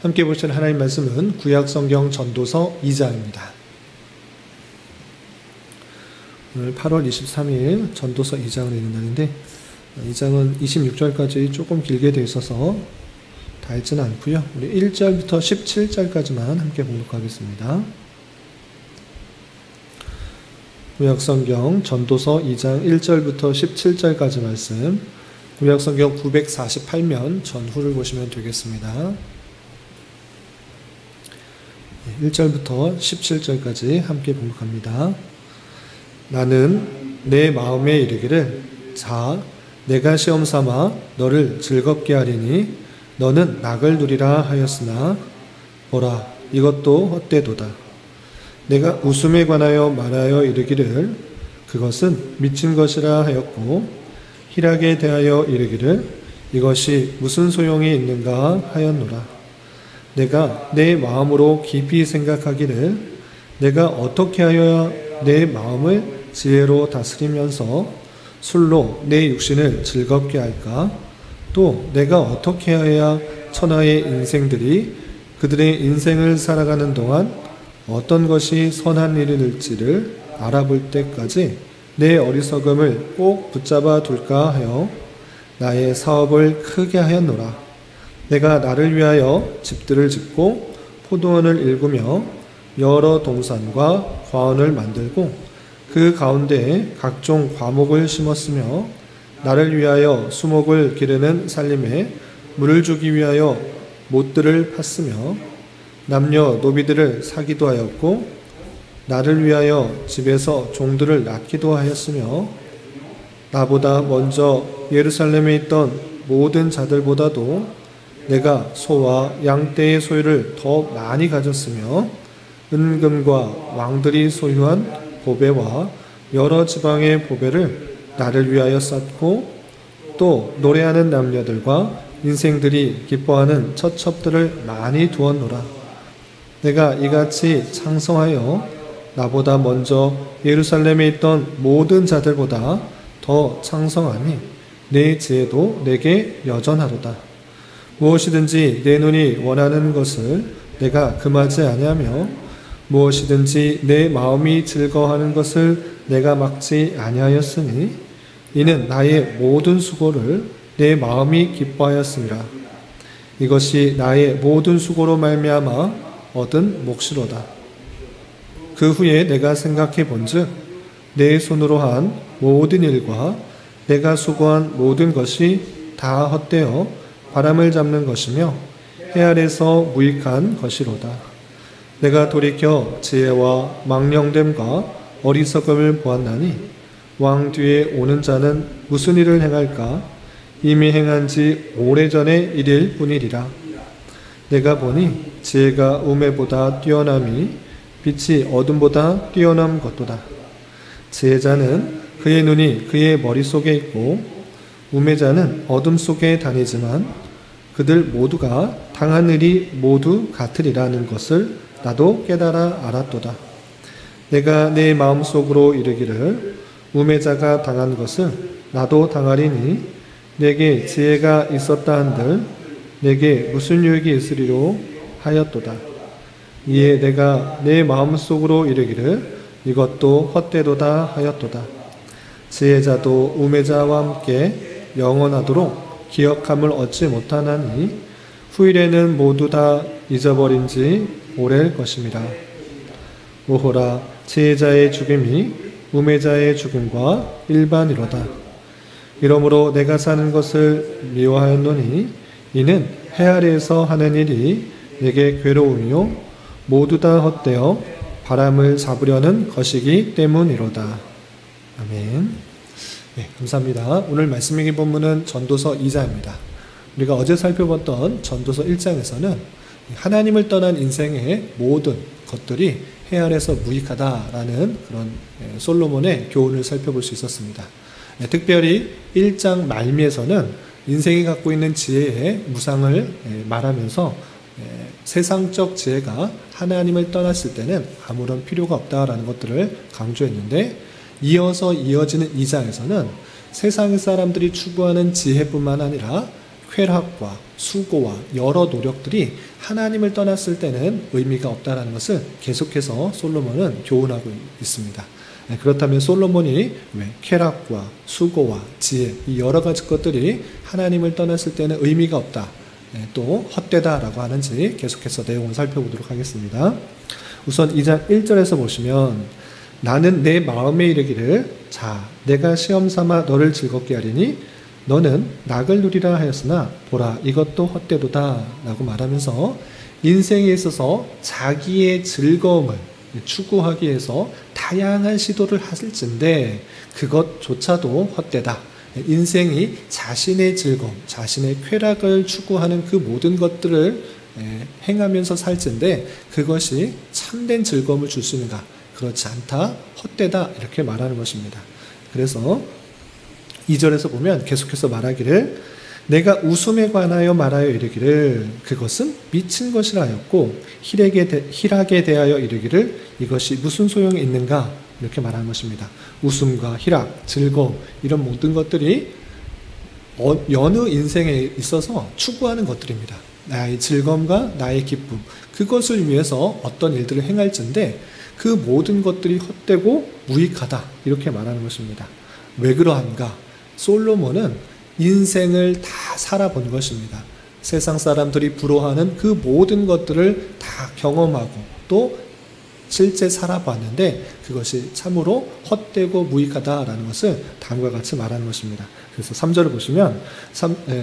함께 보실 하나님 말씀은 구약성경 전도서 2장입니다. 오늘 8월 23일 전도서 2장을 읽는 날인데 2장은 26절까지 조금 길게 되어 있어서 다 읽지는 않고요. 우리 1절부터 17절까지만 함께 봉독하겠습니다. 구약성경 전도서 2장 1절부터 17절까지 말씀, 구약성경 948면 전후를 보시면 되겠습니다. 1절부터 17절까지 함께 봉독합니다. 나는 내 마음에 이르기를 자 내가 시험 삼아 너를 즐겁게 하리니 너는 낙을 누리라 하였으나 보라 이것도 헛되도다. 내가 웃음에 관하여 말하여 이르기를 그것은 미친 것이라 하였고 희락에 대하여 이르기를 이것이 무슨 소용이 있는가 하였노라. 내가 내 마음으로 깊이 생각하기를 내가 어떻게 하여야 내 마음을 지혜로 다스리면서 술로 내 육신을 즐겁게 할까? 또 내가 어떻게 하여야 천하의 인생들이 그들의 인생을 살아가는 동안 어떤 것이 선한 일일지를 알아볼 때까지 내 어리석음을 꼭 붙잡아 둘까 하여 나의 사업을 크게 하였노라. 내가 나를 위하여 집들을 짓고 포도원을 일구며 여러 동산과 과원을 만들고 그 가운데에 각종 과목을 심었으며 나를 위하여 수목을 기르는 살림에 물을 주기 위하여 못들을 팠으며 남녀 노비들을 사기도 하였고 나를 위하여 집에서 종들을 낳기도 하였으며 나보다 먼저 예루살렘에 있던 모든 자들보다도 내가 소와 양떼의 소유를 더 많이 가졌으며 은금과 왕들이 소유한 보배와 여러 지방의 보배를 나를 위하여 쌓고 또 노래하는 남녀들과 인생들이 기뻐하는 처첩들을 많이 두었노라. 내가 이같이 창성하여 나보다 먼저 예루살렘에 있던 모든 자들보다 더 창성하니 내 지혜도 내게 여전하도다. 무엇이든지 내 눈이 원하는 것을 내가 금하지 아니하며 무엇이든지 내 마음이 즐거워하는 것을 내가 막지 아니하였으니 이는 나의 모든 수고를 내 마음이 기뻐하였습니다. 이것이 나의 모든 수고로 말미암아 얻은 몫이로다. 그 후에 내가 생각해 본즉 내 손으로 한 모든 일과 내가 수고한 모든 것이 다 헛되어 바람을 잡는 것이며 해 아래서 무익한 것이로다. 내가 돌이켜 지혜와 망령됨과 어리석음을 보았나니 왕 뒤에 오는 자는 무슨 일을 행할까? 이미 행한 지 오래전의 일일 뿐이리라. 내가 보니 지혜가 우매보다 뛰어남이 빛이 어둠보다 뛰어남 것도다. 지혜자는 그의 눈이 그의 머릿속에 있고 우매자는 어둠 속에 다니지만 그들 모두가 당한 일이 모두 같으리라는 것을 나도 깨달아 알았도다. 내가 내 마음속으로 이르기를 우매자가 당한 것을 나도 당하리니 내게 지혜가 있었다 한들 내게 무슨 유익이 있으리로 하였도다. 이에 내가 내 마음속으로 이르기를 이것도 헛되도다 하였도다. 지혜자도 우매자와 함께 영원하도록 기억함을 얻지 못하나니 후일에는 모두 다 잊어버린 지 오래일 것입니다. 오호라 지혜자의 죽음이 우매자의 죽음과 일반이로다. 이러므로 내가 사는 것을 미워하였노니 이는 해 아래에서 하는 일이 내게 괴로우며 모두 다 헛되어 바람을 잡으려는 것이기 때문이로다. 아멘. 네, 감사합니다. 오늘 말씀 읽은 본문은 전도서 2장입니다. 우리가 어제 살펴봤던 전도서 1장에서는 하나님을 떠난 인생의 모든 것들이 해 아래서 무익하다라는 그런 솔로몬의 교훈을 살펴볼 수 있었습니다. 특별히 1장 말미에서는 인생이 갖고 있는 지혜의 무상을 말하면서 세상적 지혜가 하나님을 떠났을 때는 아무런 필요가 없다라는 것들을 강조했는데 이어서 이어지는 2장에서는 세상 사람들이 추구하는 지혜뿐만 아니라 쾌락과 수고와 여러 노력들이 하나님을 떠났을 때는 의미가 없다는 것을 계속해서 솔로몬은 교훈하고 있습니다. 그렇다면 솔로몬이 왜 쾌락과 수고와 지혜 이 여러 가지 것들이 하나님을 떠났을 때는 의미가 없다, 또 헛되다라고 하는지 계속해서 내용을 살펴보도록 하겠습니다. 우선 2장 1절에서 보시면 나는 내 마음에 이르기를 자 내가 시험삼아 너를 즐겁게 하리니 너는 낙을 누리라 하였으나 보라 이것도 헛되도다 라고 말하면서 인생에 있어서 자기의 즐거움을 추구하기 위해서 다양한 시도를 할진데 그것조차도 헛되다. 인생이 자신의 즐거움, 자신의 쾌락을 추구하는 그 모든 것들을 행하면서 살진데 그것이 참된 즐거움을 줄 수 있는가? 그렇지 않다, 헛되다 이렇게 말하는 것입니다. 그래서 2절에서 보면 계속해서 말하기를 내가 웃음에 관하여 말하여 이르기를 그것은 미친 것이라 하였고 희락에 대하여 이르기를 이것이 무슨 소용이 있는가 이렇게 말하는 것입니다. 웃음과 희락, 즐거움 이런 모든 것들이 여느 인생에 있어서 추구하는 것들입니다. 나의 즐거움과 나의 기쁨 그것을 위해서 어떤 일들을 행할진데 그 모든 것들이 헛되고 무익하다 이렇게 말하는 것입니다. 왜 그러한가? 솔로몬은 인생을 다 살아본 것입니다. 세상 사람들이 부러워하는 그 모든 것들을 다 경험하고 또 실제 살아봤는데 그것이 참으로 헛되고 무익하다라는 것을 다음과 같이 말하는 것입니다. 그래서 3절을 보시면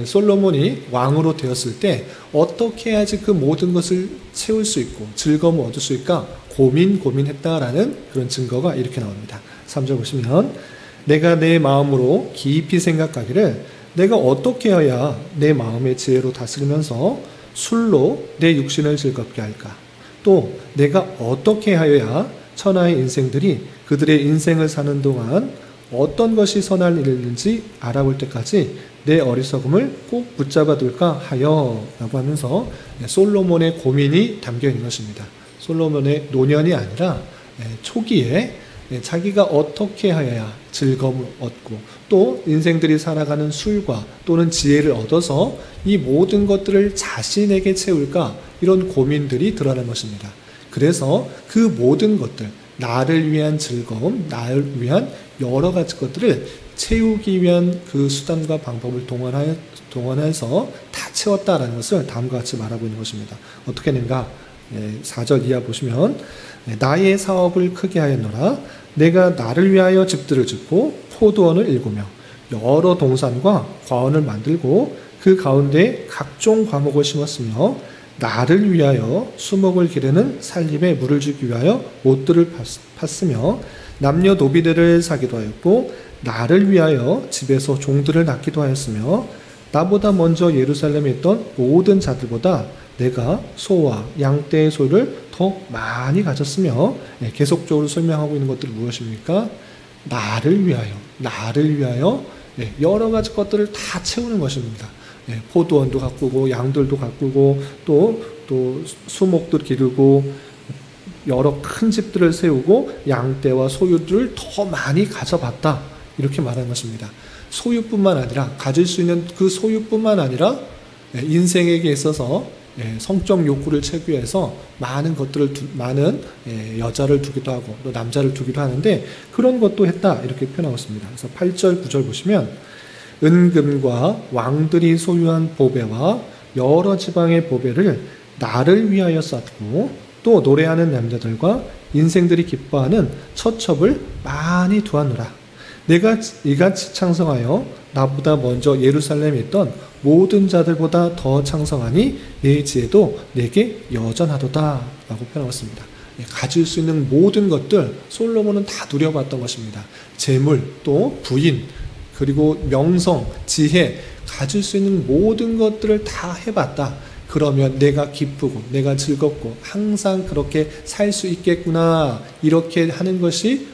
솔로몬이 왕으로 되었을 때 어떻게 해야지 그 모든 것을 채울 수 있고 즐거움을 얻을 수 있을까 고민했다라는 그런 증거가 이렇게 나옵니다. 3절 보시면 내가 내 마음으로 깊이 생각하기를 내가 어떻게 해야 내 마음의 지혜로 다스리면서 술로 내 육신을 즐겁게 할까? 또 내가 어떻게 하여야 천하의 인생들이 그들의 인생을 사는 동안 어떤 것이 선할 일인지 알아볼 때까지 내 어리석음을 꼭 붙잡아 둘까 하여 라고 하면서 솔로몬의 고민이 담겨 있는 것입니다. 솔로몬의 노년이 아니라 초기에 자기가 어떻게 하여야 즐거움을 얻고 또 인생들이 살아가는 술과 또는 지혜를 얻어서 이 모든 것들을 자신에게 채울까 이런 고민들이 드러난 것입니다. 그래서 그 모든 것들 나를 위한 즐거움, 나를 위한 여러 가지 것들을 채우기 위한 그 수단과 방법을 동원해서 다 채웠다라는 것을 다음과 같이 말하고 있는 것입니다. 어떻게 했는가? 4절 이하 보시면 나의 사업을 크게 하였노라 내가 나를 위하여 집들을 짓고 포도원을 일구며 여러 동산과 과원을 만들고 그 가운데 각종 과목을 심었으며 나를 위하여 수목을 기르는 살림에 물을 주기 위하여 옷들을 팠으며 남녀 노비들을 사기도 하였고 나를 위하여 집에서 종들을 낳기도 하였으며 나보다 먼저 예루살렘에 있던 모든 자들보다 내가 소와 양떼의 소를 더 많이 가졌으며 계속적으로 설명하고 있는 것들이 무엇입니까? 나를 위하여 여러 가지 것들을 다 채우는 것입니다. 포도원도 가꾸고 양들도 가꾸고 또 수목도 기르고 여러 큰 집들을 세우고 양떼와 소유들을 더 많이 가져봤다 이렇게 말하는 것입니다. 소유뿐만 아니라 가질 수 있는 그 소유뿐만 아니라 인생에게 있어서 성적 욕구를 채우기 위해서 많은 여자를 두기도 하고 또 남자를 두기도 하는데 그런 것도 했다 이렇게 표현하고 있습니다. 그래서 8절 9절 보시면 은금과 왕들이 소유한 보배와 여러 지방의 보배를 나를 위하여 쌓고 또 노래하는 남자들과 인생들이 기뻐하는 처첩을 많이 두었노라. 내가 이같이 창성하여 나보다 먼저 예루살렘에 있던 모든 자들보다 더 창성하니 내 지혜도 내게 여전하도다 라고 표현하고 있습니다. 가질 수 있는 모든 것들 솔로몬은 다 누려봤던 것입니다. 재물, 또 부인, 그리고 명성, 지혜 가질 수 있는 모든 것들을 다 해봤다. 그러면 내가 기쁘고 내가 즐겁고 항상 그렇게 살 수 있겠구나 이렇게 하는 것이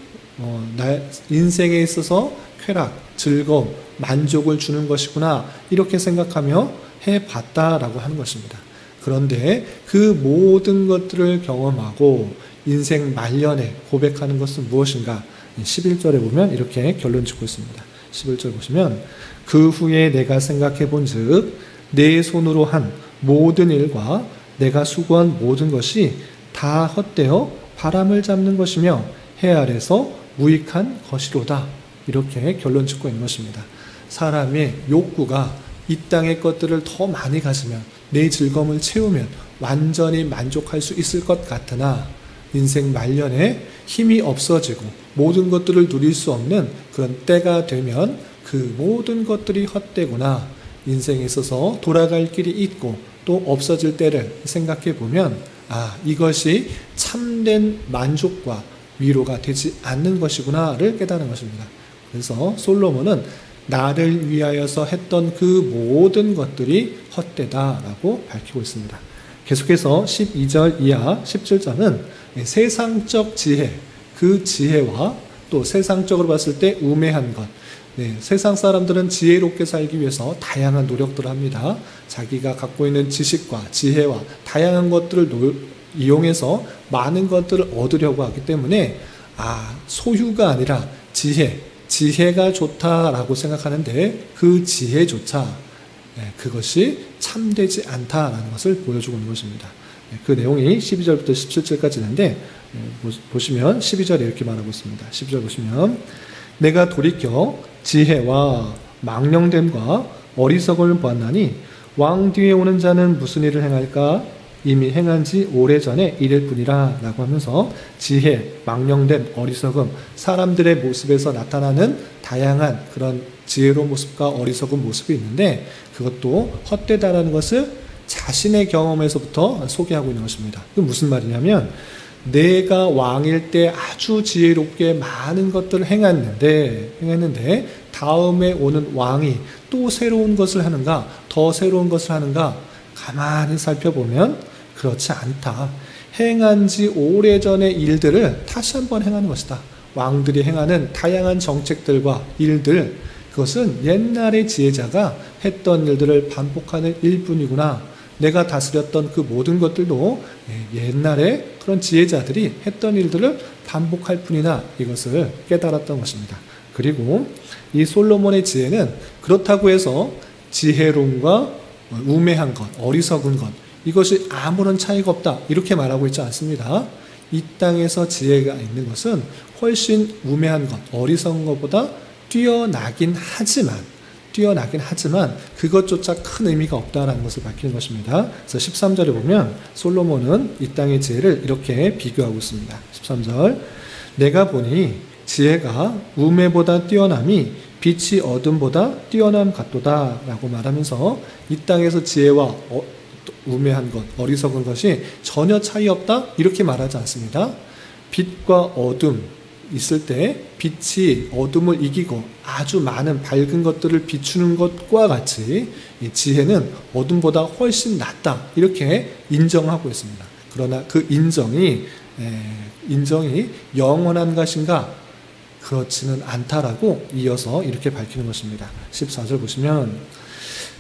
나의 인생에 있어서 쾌락, 즐거움, 만족을 주는 것이구나 이렇게 생각하며 해봤다라고 하는 것입니다. 그런데 그 모든 것들을 경험하고 인생 말년에 고백하는 것은 무엇인가? 11절에 보면 이렇게 결론 짓고 있습니다. 11절 보시면 그 후에 내가 생각해 본즉 내 손으로 한 모든 일과 내가 수고한 모든 것이 다 헛되어 바람을 잡는 것이며 해 아래서 무익한 것이로다. 이렇게 결론 짓고 있는 것입니다. 사람의 욕구가 이 땅의 것들을 더 많이 가지면, 내 즐거움을 채우면 완전히 만족할 수 있을 것 같으나 인생 말년에 힘이 없어지고 모든 것들을 누릴 수 없는 그런 때가 되면 그 모든 것들이 헛되구나, 인생에 있어서 돌아갈 길이 있고 또 없어질 때를 생각해 보면 이것이 참된 만족과 위로가 되지 않는 것이구나를 깨달은 것입니다. 그래서 솔로몬은 나를 위하여서 했던 그 모든 것들이 헛되다라고 밝히고 있습니다. 계속해서 12절 이하 17절은 세상적 지혜, 그 지혜와 또 세상적으로 봤을 때 우매한 것, 세상 사람들은 지혜롭게 살기 위해서 다양한 노력들을 합니다. 자기가 갖고 있는 지식과 지혜와 다양한 것들을 이용해서 많은 것들을 얻으려고 하기 때문에 소유가 아니라 지혜가 좋다라고 생각하는데 그 지혜조차 그것이 참되지 않다라는 것을 보여주고 있는 것입니다. 그 내용이 12절부터 17절까지 있는데 보시면 12절에 이렇게 말하고 있습니다. 12절 보시면 내가 돌이켜 지혜와 망령됨과 어리석음을 보았나니 왕 뒤에 오는 자는 무슨 일을 행할까? 이미 행한 지 오래전에 이를 뿐이라 라고 하면서 지혜, 망령됨, 어리석음, 사람들의 모습에서 나타나는 다양한 그런 지혜로운 모습과 어리석은 모습이 있는데 그것도 헛되다라는 것을 자신의 경험에서부터 소개하고 있는 것입니다. 그게 무슨 말이냐면 내가 왕일 때 아주 지혜롭게 많은 것들을 행했는데 다음에 오는 왕이 또 새로운 것을 하는가, 더 새로운 것을 하는가 가만히 살펴보면 그렇지 않다. 행한 지 오래전의 일들을 다시 한번 행하는 것이다. 왕들이 행하는 다양한 정책들과 일들, 그것은 옛날의 지혜자가 했던 일들을 반복하는 일뿐이구나. 내가 다스렸던 그 모든 것들도 옛날에 그런 지혜자들이 했던 일들을 반복할 뿐이나 이것을 깨달았던 것입니다. 그리고 이 솔로몬의 지혜는 그렇다고 해서 지혜로움과 우매한 것, 어리석은 것, 이것이 아무런 차이가 없다 이렇게 말하고 있지 않습니다. 이 땅에서 지혜가 있는 것은 훨씬 우매한 것, 어리석은 것보다 뛰어나긴 하지만 그것조차 큰 의미가 없다라는 것을 밝히는 것입니다. 그래서 13절에 보면 솔로몬은 이 땅의 지혜를 이렇게 비교하고 있습니다. 13절 내가 보니 지혜가 우매보다 뛰어남이 빛이 어둠보다 뛰어남 같도다 라고 말하면서 이 땅에서 지혜와 우매한 것, 어리석은 것이 전혀 차이 없다 이렇게 말하지 않습니다. 빛과 어둠 있을 때 빛이 어둠을 이기고 아주 많은 밝은 것들을 비추는 것과 같이 이 지혜는 어둠보다 훨씬 낫다 이렇게 인정하고 있습니다. 그러나 그 인정이 영원한 것인가? 그렇지는 않다라고 이어서 이렇게 밝히는 것입니다. 14절 보시면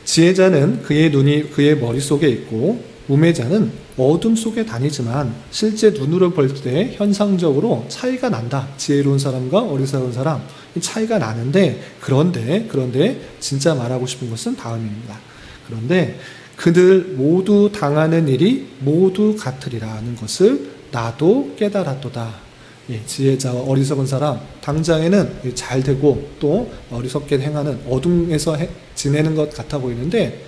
지혜자는 그의 눈이 그의 머릿속에 있고 우매자는 어둠 속에 다니지만 실제 눈으로 볼 때 현상적으로 차이가 난다. 지혜로운 사람과 어리석은 사람 차이가 나는데 그런데 진짜 말하고 싶은 것은 다음입니다. 그런데 그들 모두 당하는 일이 모두 같으리라는 것을 나도 깨달았도다. 지혜자와 어리석은 사람 당장에는 잘 되고 또 어리석게 행하는 어둠에서 지내는 것 같아 보이는데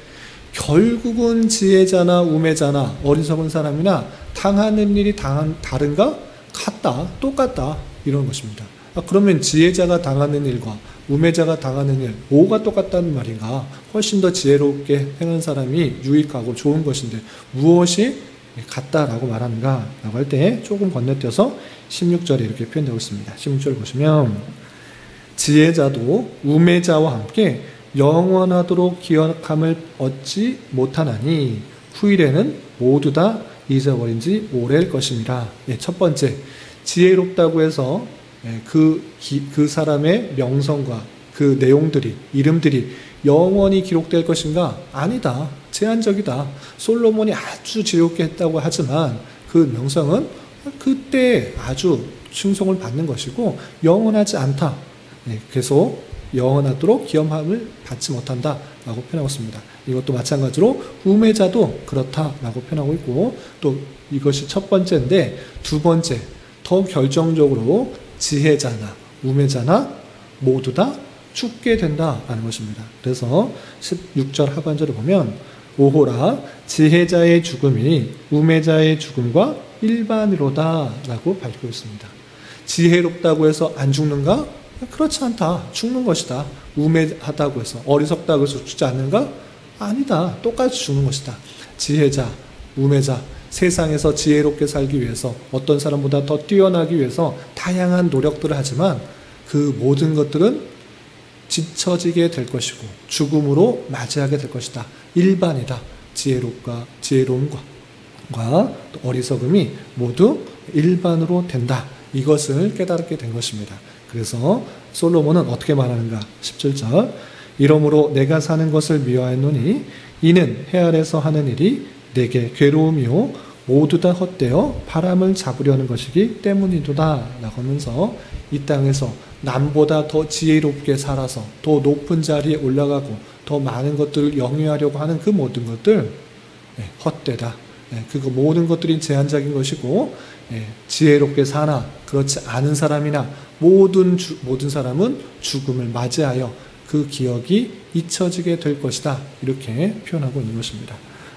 결국은 지혜자나 우매자나 어리석은 사람이나 당하는 일이 다른가? 같다, 똑같다 이런 것입니다. 그러면 지혜자가 당하는 일과 우매자가 당하는 일 뭐가 똑같다는 말인가? 훨씬 더 지혜롭게 행한 사람이 유익하고 좋은 것인데 무엇이 같다라고 말하는가? 라고 할 때 조금 건너뛰어서 16절에 이렇게 표현되고 있습니다. 16절 보시면 지혜자도 우매자와 함께 영원하도록 기억함을 얻지 못하나니 후일에는 모두 다 잊어버린 지 오래일 것입니다. 첫 번째, 지혜롭다고 해서 그 사람의 명성과 그 내용들이, 이름들이 영원히 기록될 것인가? 아니다. 제한적이다. 솔로몬이 아주 지혜롭게 했다고 하지만 그 명성은 그때 아주 칭송을 받는 것이고 영원하지 않다. 계속 영원하도록 기염함을 받지 못한다 라고 표현하고 있습니다. 이것도 마찬가지로 우매자도 그렇다라고 표현하고 있고, 또 이것이 첫 번째인데 두 번째, 더 결정적으로 지혜자나 우매자나 모두 다 죽게 된다라는 것입니다. 그래서 16절 하반절을 보면 오호라 지혜자의 죽음이 우매자의 죽음과 일반이로다 라고 밝히고 있습니다. 지혜롭다고 해서 안 죽는가? 그렇지 않다. 죽는 것이다. 우매하다고 해서, 어리석다고 해서 죽지 않는가? 아니다. 똑같이 죽는 것이다. 지혜자, 우매자, 세상에서 지혜롭게 살기 위해서 어떤 사람보다 더 뛰어나기 위해서 다양한 노력들을 하지만 그 모든 것들은 지쳐지게 될 것이고 죽음으로 맞이하게 될 것이다. 일반이다. 지혜로움과 어리석음이 모두 일반으로 된다. 이것을 깨닫게 된 것입니다. 그래서 솔로몬은 어떻게 말하는가? 17절 이러므로 내가 사는 것을 미워하노니 이는 해 아래서 하는 일이 내게 괴로움이요 모두 다 헛되어 바람을 잡으려는 것이기 때문이도다 라고 하면서 이 땅에서 남보다 더 지혜롭게 살아서 더 높은 자리에 올라가고 더 많은 것들을 영위하려고 하는 그 모든 것들 헛되다. 그거 모든 것들이 제한적인 것이고 지혜롭게 사나 그렇지 않은 사람이나 모든 사람은 죽음을 맞이하여 그 기억이 잊혀지게 될 것이다. 이렇게 표현하고 있는 것입니다.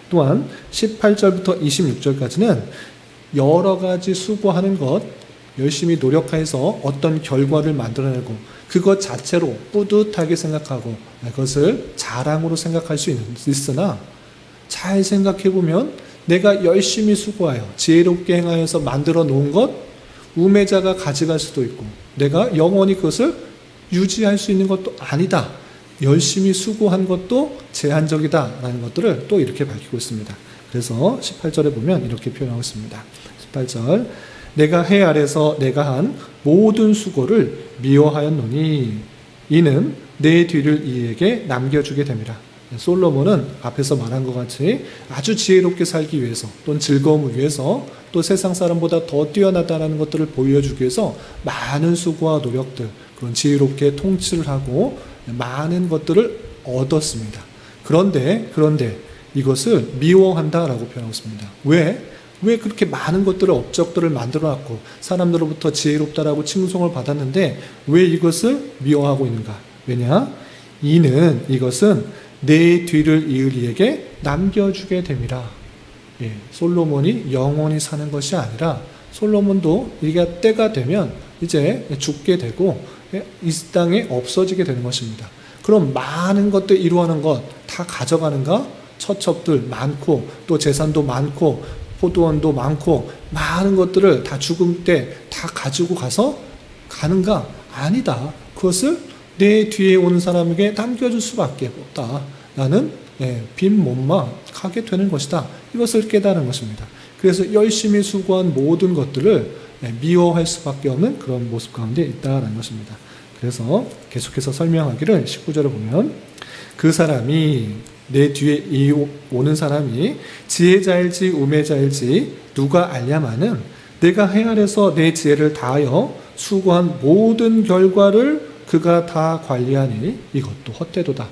또한 18절부터 26절까지는 여러 가지 수고하는 것, 열심히 노력해서 어떤 결과를 만들어내고 그것 자체로 뿌듯하게 생각하고 그것을 자랑으로 생각할 수 있으나 잘 생각해보면 내가 열심히 수고하여 지혜롭게 행하여서 만들어 놓은 것 우매자가 가져갈 수도 있고 내가 영원히 그것을 유지할 수 있는 것도 아니다. 열심히 수고한 것도 제한적이다 라는 것들을 또 이렇게 밝히고 있습니다. 그래서 18절에 보면 이렇게 표현하고 있습니다. 18절 내가 해 아래서 내가 한 모든 수고를 미워하였노니 이는 내 뒤를 이에게 남겨주게 됨이라. 솔로몬은 앞에서 말한 것 같이 아주 지혜롭게 살기 위해서 또는 즐거움을 위해서 또 세상 사람보다 더 뛰어나다라는 것들을 보여주기 위해서 많은 수고와 노력들 그런 지혜롭게 통치를 하고 많은 것들을 얻었습니다. 그런데 이것을 미워한다라고 표현하고 있습니다. 왜 그렇게 많은 것들을 업적들을 만들어놨고 사람들로부터 지혜롭다라고 칭송을 받았는데 왜 이것을 미워하고 있는가? 왜냐? 이것은 내 뒤를 이을 이에게 남겨주게 됨이라. 솔로몬이 영원히 사는 것이 아니라 솔로몬도 이게 때가 되면 이제 죽게 되고 이 땅에 없어지게 되는 것입니다. 그럼 많은 것들 이루어하는 것 다 가져가는가? 처첩들 많고 또 재산도 많고 포도원도 많고 많은 것들을 다 죽음 때 다 가지고 가는가? 아니다. 그것을 내 뒤에 오는 사람에게 남겨줄 수밖에 없다. 나는 빈 몸만 가게 되는 것이다. 이것을 깨달은 것입니다. 그래서 열심히 수고한 모든 것들을 미워할 수밖에 없는 그런 모습 가운데 있다는 것입니다. 그래서 계속해서 설명하기를 19절을 보면 그 사람이 내 뒤에 오는 사람이 지혜자일지 우매자일지 누가 알냐마는 내가 해 아래서 내 지혜를 다하여 수고한 모든 결과를 그가 다 관리하니 이것도 헛되도다.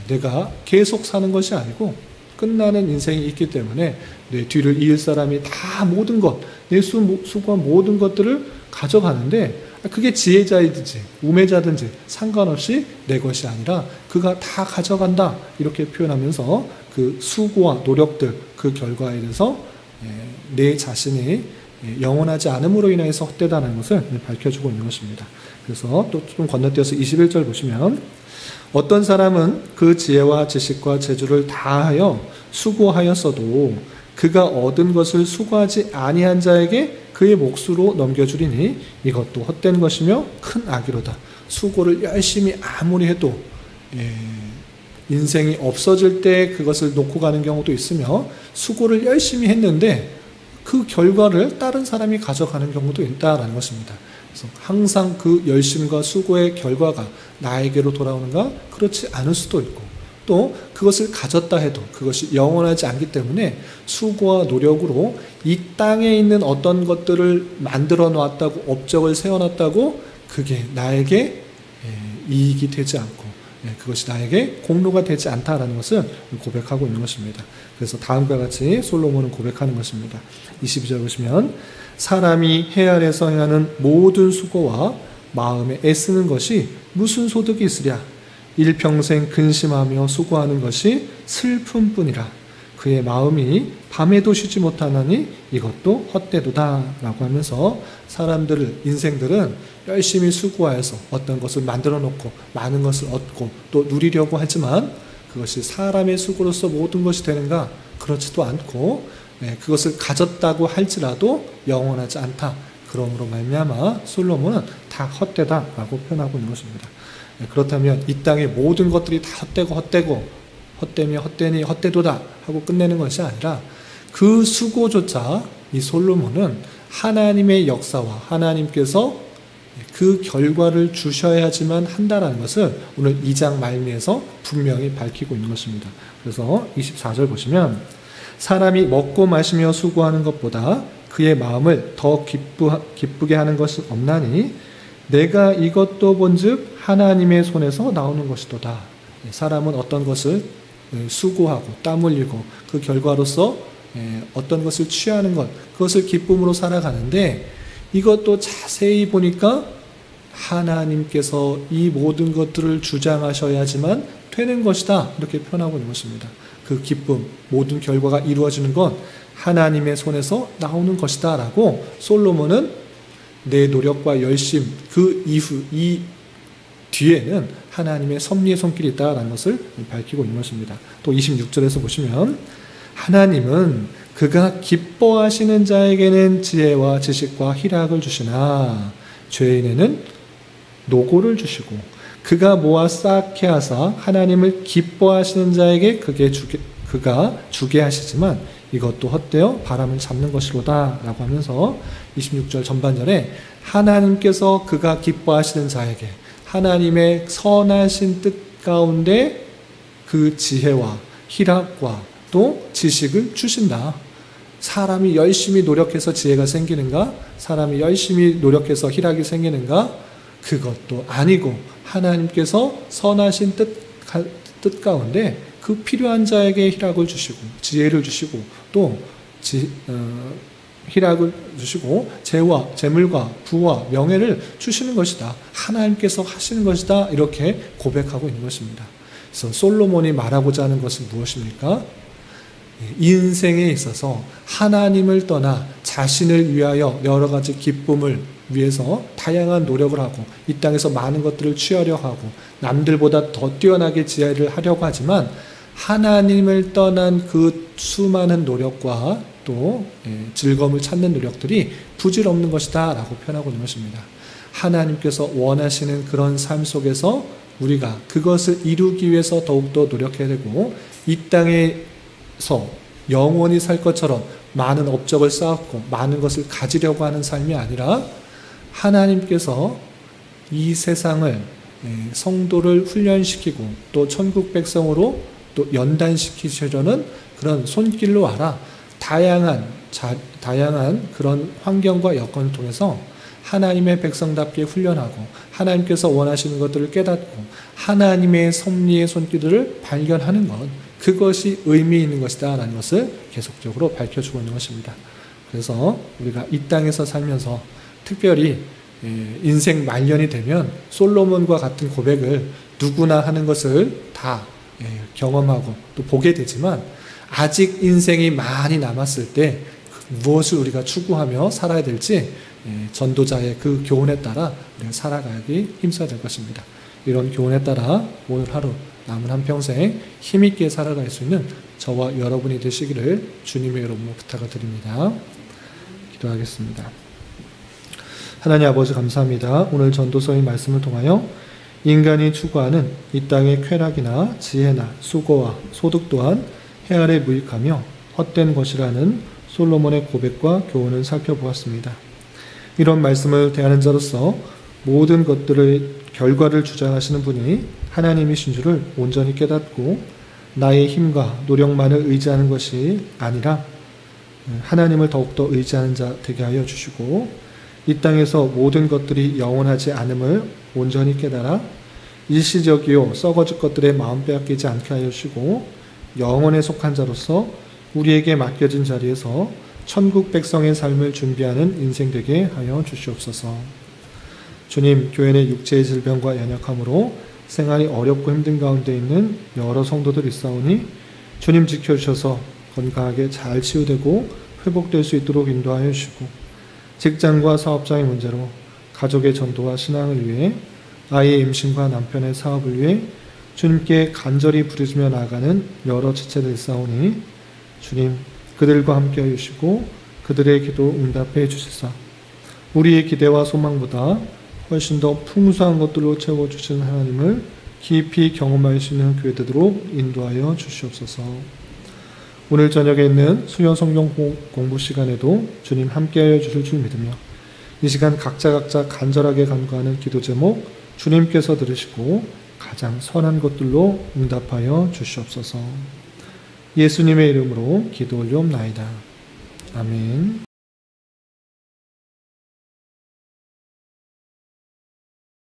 내가 계속 사는 것이 아니고 끝나는 인생이 있기 때문에 내 뒤를 이을 사람이 다 모든 것, 내 수고한 모든 것들을 가져가는데 그게 지혜자이든지 우매자든지 상관없이 내 것이 아니라 그가 다 가져간다. 이렇게 표현하면서 그 수고와 노력들, 그 결과에 대해서 내 자신이 영원하지 않음으로 인해서 헛되다는 것을 밝혀주고 있는 것입니다. 그래서 또 좀 건너뛰어서 21절 보시면 어떤 사람은 그 지혜와 지식과 재주를 다하여 수고하였어도 그가 얻은 것을 수고하지 아니한 자에게 그의 몫으로 넘겨주리니 이것도 헛된 것이며 큰 악이로다. 수고를 열심히 아무리 해도 인생이 없어질 때 그것을 놓고 가는 경우도 있으며 수고를 열심히 했는데 그 결과를 다른 사람이 가져가는 경우도 있다라는 것입니다. 그래서 항상 그 열심과 수고의 결과가 나에게로 돌아오는가? 그렇지 않을 수도 있고 또 그것을 가졌다 해도 그것이 영원하지 않기 때문에 수고와 노력으로 이 땅에 있는 어떤 것들을 만들어 놨다고 업적을 세워놨다고 그게 나에게 이익이 되지 않고 그것이 나에게 공로가 되지 않다라는 것을 고백하고 있는 것입니다. 그래서 다음과 같이 솔로몬은 고백하는 것입니다. 22절 보시면 사람이 해 아래서 행하는 모든 수고와 마음에 애쓰는 것이 무슨 소득이 있으랴. 일평생 근심하며 수고하는 것이 슬픔뿐이라. 그의 마음이 밤에도 쉬지 못하나니 이것도 헛되도다 라고 하면서 사람들을, 인생들은 열심히 수고하여서 어떤 것을 만들어 놓고 많은 것을 얻고 또 누리려고 하지만 그것이 사람의 수고로서 모든 것이 되는가? 그렇지도 않고 그것을 가졌다고 할지라도 영원하지 않다. 그러므로 말미암아 솔로몬은 다 헛되다라고 표현하고 있는 것입니다. 그렇다면 이 땅의 모든 것들이 다 헛되고 헛되며 헛되니 헛되도다 하고 끝내는 것이 아니라 그 수고조차 이 솔로몬은 하나님의 역사와 하나님께서 그 결과를 주셔야지만 한다라는 것을 오늘 2장 말미에서 분명히 밝히고 있는 것입니다. 그래서 24절 보시면 사람이 먹고 마시며 수고하는 것보다 그의 마음을 더 기쁘게 하는 것은 없나니 내가 이것도 본즉 하나님의 손에서 나오는 것이도다. 사람은 어떤 것을 수고하고 땀 흘리고 그 결과로서 어떤 것을 취하는 것, 그것을 기쁨으로 살아가는데 이것도 자세히 보니까 하나님께서 이 모든 것들을 주장하셔야지만 되는 것이다. 이렇게 표현하고 있는 것입니다. 그 기쁨, 모든 결과가 이루어지는 건 하나님의 손에서 나오는 것이다 라고 솔로몬은 내 노력과 열심, 그 이후 이 뒤에는 하나님의 섭리의 손길이 있다라는 것을 밝히고 있는 것입니다. 또 26절에서 보시면 하나님은 그가 기뻐하시는 자에게는 지혜와 지식과 희락을 주시나 죄인에게는 노고를 주시고 그가 모아 쌓게 하사 하나님을 기뻐하시는 자에게 그가 주게 하시지만 이것도 헛되어 바람을 잡는 것이로다 라고 하면서 26절 전반절에 하나님께서 그가 기뻐하시는 자에게 하나님의 선하신 뜻 가운데 그 지혜와 희락과 또 지식을 주신다. 사람이 열심히 노력해서 지혜가 생기는가? 사람이 열심히 노력해서 희락이 생기는가? 그것도 아니고 하나님께서 선하신 뜻 가운데 그 필요한 자에게 희락을 주시고 지혜를 주시고 또 희락을 주시고 재물과 부와 명예를 주시는 것이다. 하나님께서 하시는 것이다. 이렇게 고백하고 있는 것입니다. 그래서 솔로몬이 말하고자 하는 것은 무엇입니까? 인생에 있어서 하나님을 떠나 자신을 위하여 여러 가지 기쁨을 위해서 다양한 노력을 하고 이 땅에서 많은 것들을 취하려 하고 남들보다 더 뛰어나게 지혜를 하려고 하지만 하나님을 떠난 그 수많은 노력과 또 즐거움을 찾는 노력들이 부질없는 것이다 라고 표현하고 있는 것입니다. 하나님께서 원하시는 그런 삶 속에서 우리가 그것을 이루기 위해서 더욱더 노력해야 되고 이 땅에서 영원히 살 것처럼 많은 업적을 쌓았고 많은 것을 가지려고 하는 삶이 아니라 하나님께서 이 세상을 성도를 훈련시키고 또 천국 백성으로 또 연단시키시려는 그런 손길로 알아 다양한 그런 환경과 여건을 통해서 하나님의 백성답게 훈련하고 하나님께서 원하시는 것들을 깨닫고 하나님의 섭리의 손길들을 발견하는 것, 그것이 의미 있는 것이다 라는 것을 계속적으로 밝혀주고 있는 것입니다. 그래서 우리가 이 땅에서 살면서 특별히 인생 말년이 되면 솔로몬과 같은 고백을 누구나 하는 것을 다 경험하고 또 보게 되지만 아직 인생이 많이 남았을 때 무엇을 우리가 추구하며 살아야 될지 전도자의 그 교훈에 따라 우리가 살아가기 힘써야 될 것입니다. 이런 교훈에 따라 오늘 하루 남은 한평생 힘있게 살아갈 수 있는 저와 여러분이 되시기를 주님의 이름으로 부탁을 드립니다. 기도하겠습니다. 하나님 아버지 감사합니다. 오늘 전도서의 말씀을 통하여 인간이 추구하는 이 땅의 쾌락이나 지혜나 수고와 소득 또한 해 아래 무익하며 헛된 것이라는 솔로몬의 고백과 교훈을 살펴보았습니다. 이런 말씀을 대하는 자로서 모든 것들의 결과를 주장하시는 분이 하나님이신 줄을 온전히 깨닫고 나의 힘과 노력만을 의지하는 것이 아니라 하나님을 더욱더 의지하는 자 되게 하여 주시고 이 땅에서 모든 것들이 영원하지 않음을 온전히 깨달아 일시적이요 썩어질 것들에 마음 빼앗기지 않게 하여 주시고 영혼에 속한 자로서 우리에게 맡겨진 자리에서 천국 백성의 삶을 준비하는 인생 되게 하여 주시옵소서. 주님, 교회 내 육체의 질병과 연약함으로 생활이 어렵고 힘든 가운데 있는 여러 성도들 있사오니 주님 지켜주셔서 건강하게 잘 치유되고 회복될 수 있도록 인도하여 주시고, 직장과 사업장의 문제로 가족의 전도와 신앙을 위해 아이의 임신과 남편의 사업을 위해 주님께 간절히 부르짖며 나아가는 여러 지체들 있사오니 주님 그들과 함께 하시고 그들의 기도 응답해 주시사 우리의 기대와 소망보다 훨씬 더 풍성한 것들로 채워주시는 하나님을 깊이 경험할 수 있는 교회 되도록 인도하여 주시옵소서. 오늘 저녁에 있는 수요 성경 공부 시간에도 주님 함께하여 주실 줄 믿으며 이 시간 각자 간절하게 간구하는 기도 제목 주님께서 들으시고 가장 선한 것들로 응답하여 주시옵소서. 예수님의 이름으로 기도 올리옵나이다. 아멘.